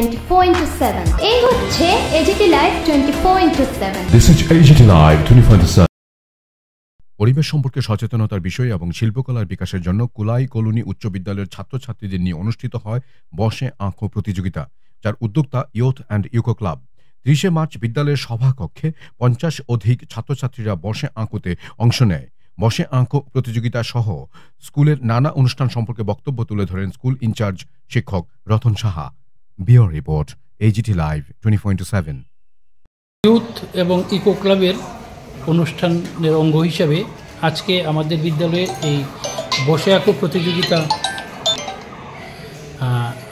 24/7 এই হচ্ছে AGT live 24/7 This is AGT Live 24/7 পরিবেশ সম্পর্কে সচেতনতার বিষয় এবং শিল্পকলার বিকাশের জন্য কুলাই কলোনি উচ্চ বিদ্যালয়ের ছাত্রছাত্রীদের নিয়ে অনুষ্ঠিত হয় বসে আঁকো প্রতিযোগিতা, যার উদ্যোক্তা youth and eco club. 30 March বিদ্যালয়ের সভাকক্ষে 50 অধিক ছাত্রছাত্রীরা বসে আঁকোতে অংশ নেয়। বসে আঁকো প্রতিযোগিতা সহ স্কুলের নানা অনুষ্ঠান সম্পর্কে বক্তব্য তুলে ধরেন স্কুল ইনচার্জ শিক্ষক Ratan Saha. Bureau report, AGT live 24/7। Youth এবং ইকো ক্লাবের অনুষ্ঠানের অঙ্গ হিসাবে আজকে আমাদের বিদ্যালয়ে এই বসে আঁকো প্রতিযোগিতা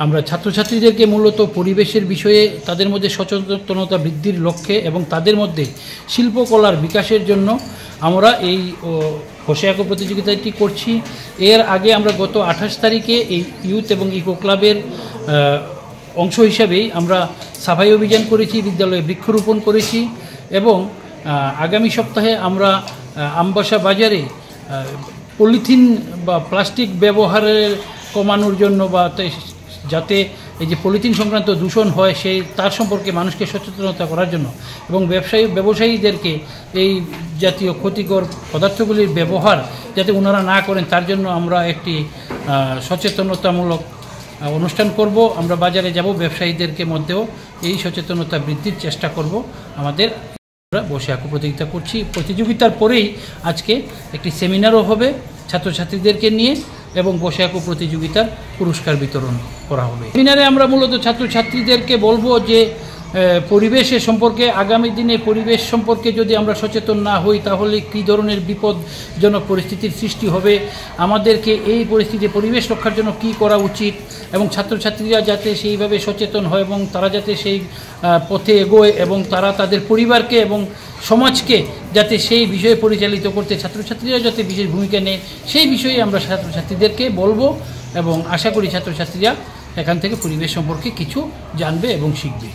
আমরা ছাত্রছাত্রীদেরকে মূলত পরিবেশের বিষয়ে তাদের মধ্যে সচেতনতা বৃদ্ধির লক্ষ্যে এবং তাদের মধ্যে শিল্পকলার বিকাশের জন্য আমরা এই বসে আঁকো প্রতিযোগিতাটি করছি। এর আগে আমরা গত 28 তারিখে এই ইয়ুথ এবং ইকো ক্লাবের অংশ হিসাবেই আমরা সাফাই অভিযান করেছি, বিদ্যালয়ে বৃক্ষরোপণ করেছি এবং আগামী সপ্তাহে আমরা আমবাসা বাজারে পলিথিন বা প্লাস্টিক ব্যবহারের কমানোর জন্য বা যাতে এই যে পলিথিন সংক্রান্ত দূষণ হয় তার সম্পর্কে মানুষকে সচেতনতা করার জন্য এবং ব্যবসায়ীদেরকে এই জাতীয় ক্ষতিকর পদার্থগুলির ব্যবহার যাতে ওনারা না করেন তার জন্য আমরা একটি সচেতনতামূলক অনুষ্ঠান করব। আমরা বাজারে যাব, ব্যবসায়ীদেরকে মধ্যেও এই সচেতনতা বৃদ্ধির চেষ্টা করব। আমরা বসে আঁকো প্রতিযোগিতা করছি। প্রতিযোগিতার পরেই আজকে একটি সেমিনারও হবে ছাত্রছাত্রীদেরকে নিয়ে এবং বসে আঁকো প্রতিযোগিতার পুরস্কার বিতরণ করা হবে। সেমিনারে আমরা মূলত ছাত্রছাত্রীদেরকে বলবো যে পরিবেশের সম্পর্কে, আগামী দিনে পরিবেশ সম্পর্কে যদি আমরা সচেতন না হই তাহলে কী ধরনের বিপদজনক পরিস্থিতির সৃষ্টি হবে, আমাদেরকে এই পরিস্থিতি পরিবেশ রক্ষার জন্য কী করা উচিত এবং ছাত্রছাত্রীরা যাতে সেইভাবে সচেতন হয় এবং তারা যাতে সেই পথে এগোয় এবং তারা তাদের পরিবারকে এবং সমাজকে যাতে সেই বিষয়ে পরিচালিত করতে ছাত্রছাত্রীরা যাতে বিশেষ ভূমিকা নেয় সেই বিষয়ে আমরা ছাত্রছাত্রীদেরকে বলবো এবং আশা করি ছাত্রছাত্রীরা এখান থেকে পরিবেশ সম্পর্কে কিছু জানবে এবং শিখবে।